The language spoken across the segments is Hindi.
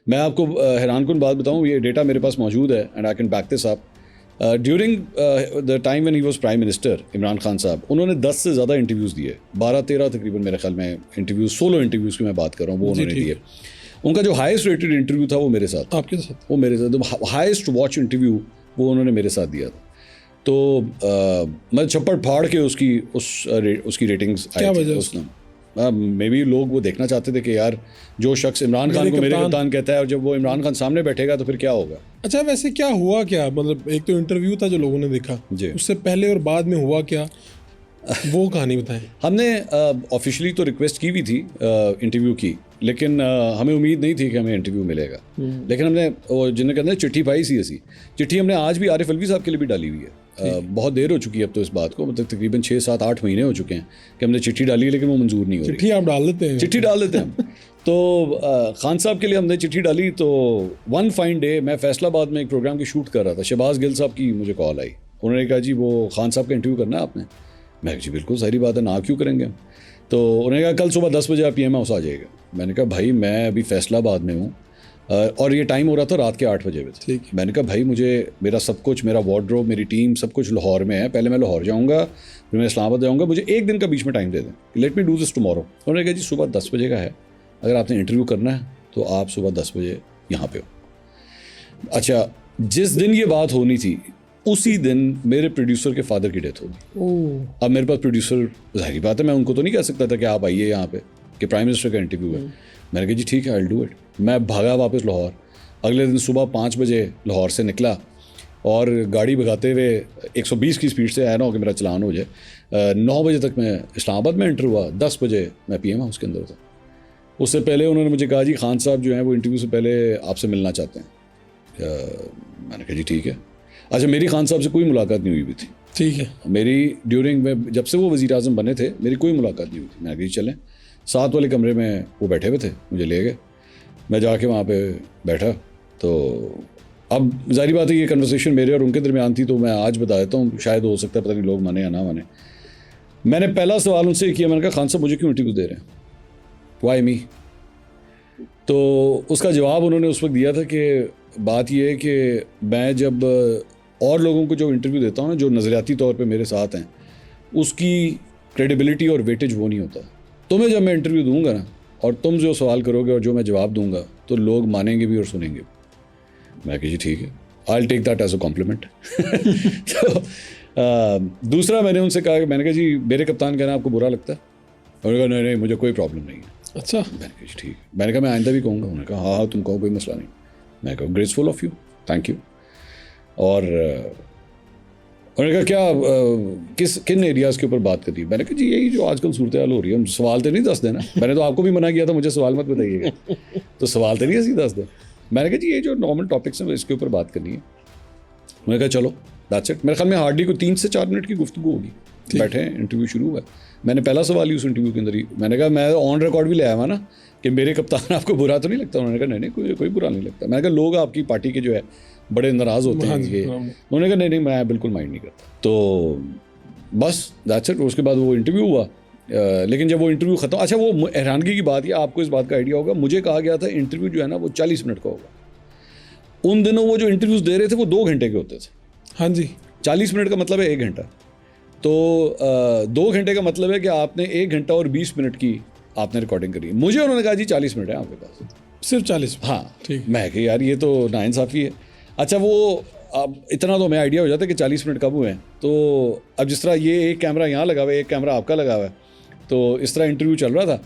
मैं आपको हैरानकुन बात बताऊं, ये डेटा मेरे पास मौजूद है and I can back this up. During the time when he was prime minister Imran Khan साहब, उन्होंने 10 से ज़्यादा इंटरव्यूज़ दिए, 12-13 तकरीबन मेरे ख्याल में इंटरव्यूज़, सोलो इंटरव्यूज़ की मैं बात कर रहा हूँ, वो उन्होंने दिए। उनका जो हाईएस्ट रेटेड इंटरव्यू था वो मेरे साथ, आपके साथ, वो मेरे साथ हाईएस्ट वॉच इंटरव्यू वो उन्होंने मेरे साथ दिया था। तो मैं छप्पड़ फाड़ के उसकी रेटिंग्स क्या वजह उसने? मे बी लोग वो देखना चाहते थे कि यार जो शख्स इमरान खान को मेरे कप्तान कहता है और जब वो इमरान खान सामने बैठेगा तो फिर क्या होगा। अच्छा, वैसे क्या हुआ क्या, मतलब एक तो इंटरव्यू था जो लोगों ने देखा, उससे पहले और बाद में हुआ क्या, वो कहानी बताएं। हमने ऑफिशियली तो रिक्वेस्ट की भी थी इंटरव्यू की, लेकिन हमें उम्मीद नहीं थी कि हमें इंटरव्यू मिलेगा। लेकिन हमने जिन्हें कहते हैं चिट्ठी पाई सी ऐसी चिट्ठी हमने आज भी आरिफ अलवी साहब के लिए भी डाली हुई है। बहुत देर हो चुकी है अब तो इस बात को, मतलब तकरीबन 6-7-8 महीने हो चुके हैं कि हमने चिट्ठी डाली है, लेकिन वो मंजूर नहीं हो रही। चिट्ठी आप डाल देते हैं? चिट्ठी डाल देते हैं। तो खान साहब के लिए हमने चिट्ठी डाली। तो वन फाइन डे मैं फैसलाबाद में एक प्रोग्राम की शूट कर रहा था, शहबाज गिल साहब की मुझे कॉल आई, उन्होंने कहा जी वो खान साहब का इंटरव्यू करना है आपने। मैं जी बिल्कुल सारी बात है, ना क्यों करेंगे। तो उन्होंने कहा कल सुबह 10 बजे आप PM हाउस आ जाइएगा। मैंने कहा भाई मैं अभी फैसलाबाद में हूँ और ये टाइम हो रहा था रात के 8 बजे में। ठीक, मैंने कहा भाई मुझे मेरा सब कुछ, मेरा वार्डरोब, मेरी टीम, सब कुछ लाहौर में है, पहले मैं लाहौर जाऊँगा, फिर मैं इस्लामाबाद जाऊँगा, मुझे एक दिन का बीच में टाइम दे दें, let me do this tomorrow. उन्होंने कहा जी सुबह 10 बजे का है, अगर आपने इंटरव्यू करना है तो आप सुबह 10 बजे यहाँ पे हो। अच्छा, जिस दिन ये बात होनी थी उसी दिन मेरे प्रोड्यूसर के फादर की डेथ होगी। अब मेरे पास प्रोड्यूसर, जाहिर बात है मैं उनको तो नहीं कह सकता था कि आप आइए यहाँ पे कि प्राइम मिनिस्टर का इंटरव्यू है। मैंने कहा जी ठीक है, आई विल डू इट। मैं भागा वापस लाहौर। अगले दिन सुबह 5 बजे लाहौर से निकला और गाड़ी भगाते हुए 120 की स्पीड से, आया ना हो कि मेरा चलान हो जाए। 9 बजे तक मैं इस्लामाबाद में एंटर हुआ, 10 बजे मैं PM हाउस के अंदर था। उससे पहले उन्होंने मुझे कहा जी खान साहब जो हैं वो इंटरव्यू से पहले आपसे मिलना चाहते हैं। मैंने कहा जी ठीक है। अच्छा, मेरी खान साहब से कोई मुलाकात नहीं हुई भी थी। ठीक है। मेरी ड्यूरिंग में जब से वो वज़ीर आज़म बने थे मेरी कोई मुलाकात नहीं हुई थी। मैंने कहा चलें, 7 वाले कमरे में वो बैठे हुए थे, मुझे ले गए, मैं जाके वहाँ पे बैठा। तो अब जाहिर बात है ये कन्वर्सेशन मेरे और उनके दरमियान थी, तो मैं आज बता देता हूँ, शायद हो सकता है पता नहीं लोग माने या ना माने। मैंने पहला सवाल उनसे किया, मैंने कहा खान साहब मुझे क्यों इंटरव्यू दे रहे हैं, वाई मी। तो उसका जवाब उन्होंने उस वक्त दिया था कि बात यह है कि मैं जब और लोगों को जो इंटरव्यू देता हूँ ना, जो नज़रियाती तौर पे मेरे साथ हैं, उसकी क्रेडिबिलिटी और वेटेज वो नहीं होता। तुम्हें जब मैं इंटरव्यू दूंगा ना और तुम जो सवाल करोगे और जो मैं जवाब दूंगा तो लोग मानेंगे भी और सुनेंगे भी। मैं कहा जी ठीक है, I will take that as a compliment. तो दूसरा मैंने उनसे कहा कि मैंने कहा जी मेरे कप्तान कहना आपको बुरा लगता है? उन्होंने कहा नहीं नहीं मुझे कोई प्रॉब्लम नहीं है। अच्छा। मैंने कहा जी ठीक। मैंने कहा मैं आइंदा भी कहूँगा। उन्होंने कहा हाँ हाँ तुम कहो, कोई मसला नहीं। मैं कहा graceful of you, thank you. और उन्होंने कहा क्या किन एरियाज़ के ऊपर बात करी? मैंने कहा जी यही जो आजकल सूरत हाल हो रही है। सवाल तो नहीं दस देना, मैंने तो आपको भी मना किया था मुझे सवाल मत बताइएगा, तो सवाल तो नहीं ऐसी दस दे। मैंने कहा जी ये जो नॉर्मल टॉपिक्स हैं इसके ऊपर बात करनी है। मैंने कहा चलो दैट्स इट। मेरे ख्याल में हार्डली को 3 से 4 मिनट की गुफ्तगू होगी। बैठे हैं, इंटरव्यू शुरू हुआ। मैंने पहला सवाल ही उस इंटरव्यू के अंदर ही, मैंने कहा मैं ऑन रिकॉर्ड भी ले आया हुआ ना कि मेरे कप्तान आपको बुरा तो नहीं लगता? उन्होंने कहा नहीं कोई बुरा नहीं लगता। मैंने कहा लोग आपकी पार्टी के जो है बड़े नाराज़ होते हैं ये। उन्होंने कहा नहीं मैं बिल्कुल माइंड नहीं करता। तो बस दैट्स इट। उसके बाद वो इंटरव्यू हुआ। लेकिन जब वो इंटरव्यू ख़त्म, अच्छा वो हैरानगी की बात, या आपको इस बात का आइडिया होगा, मुझे कहा गया था इंटरव्यू जो है ना वो 40 मिनट का होगा। उन दिनों वो जो इंटरव्यूज़ दे रहे थे वो 2 घंटे के होते थे। हाँ जी। 40 मिनट का मतलब है 1 घंटा। तो 2 घंटे का मतलब है कि आपने 1 घंटा और 20 मिनट की आपने रिकॉर्डिंग करी। मुझे उन्होंने कहा जी 40 मिनट है आपके पास। सिर्फ 40? हाँ ठीक। मैं कहा यार ये तो नाइंसाफ़ी है। अच्छा वो अब इतना तो हमें आइडिया हो जाता है कि 40 मिनट कब हुए हैं। तो अब जिस तरह ये एक कैमरा यहाँ लगा हुआ है, एक कैमरा आपका लगा हुआ है, तो इस तरह इंटरव्यू चल रहा था।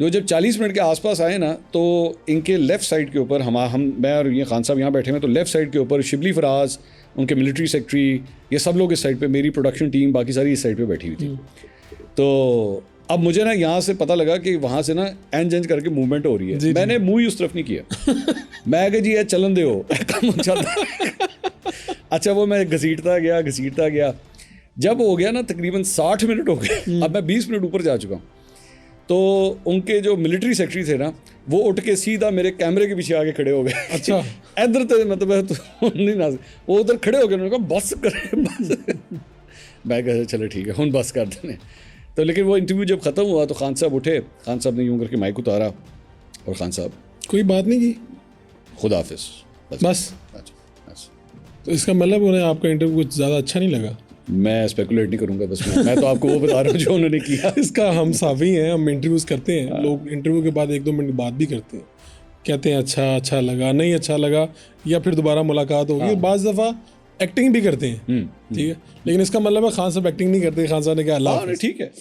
जो जब 40 मिनट के आसपास आए ना, तो इनके लेफ़्ट साइड के ऊपर मैं और ये खान साहब यहाँ बैठे हुए, तो लेफ़्ट साइड के ऊपर शिबली फराज, उनके मिलिट्री सेक्रेटरी, ये सब लोग इस साइड पे, मेरी प्रोडक्शन टीम बाकी सारी इस साइड पे बैठी हुई थी। तो अब मुझे ना यहाँ से पता लगा कि वहाँ से ना एंज करके मूवमेंट हो रही है। मैंने मुँह ही उस तरफ नहीं किया। मैं कहा जी ये चलन दे हो काम चलता। अच्छा वो मैं घसीटता गया। जब हो गया ना तकरीबन 60 मिनट हो गए, अब मैं 20 मिनट ऊपर जा चुका हूँ। तो उनके जो मिलिट्री सेक्रेटरी थे ना, वो उठ के सीधा मेरे कैमरे के पीछे आके खड़े हो गए। अच्छा। इधर तो मतलब तो नहीं ना, वो उधर खड़े हो गए, उन्होंने कहा बस कर बस। मैं कहा चलो ठीक है हम बस कर देने। तो लेकिन वो इंटरव्यू जब ख़त्म हुआ तो खान साहब उठे, खान साहब ने यूँ करके माइक उतारा और खान साहब कोई बात नहीं की, खुदा हाफिज़। बस अच्छा। तो इसका मतलब उन्हें आपका इंटरव्यू कुछ ज़्यादा अच्छा नहीं लगा? मैं स्पेकुलेट नहीं करूँगा, बस मैं तो आपको वो बता रहा हूँ जो उन्होंने किया। इसका हम साफी हैं, हम इंटरव्यूज़ करते हैं, लोग इंटरव्यू के बाद 1-2 मिनट बात भी करते हैं, कहते हैं अच्छा लगा, नहीं अच्छा लगा, या फिर दोबारा मुलाकात होगी। और बाज़ दफ़ा एक्टिंग भी करते हैं, ठीक है, लेकिन इसका मतलब है खान साहब एक्टिंग नहीं करते, खान साहब ने कहा अल्लाह हाफ़िज़। ठीक है।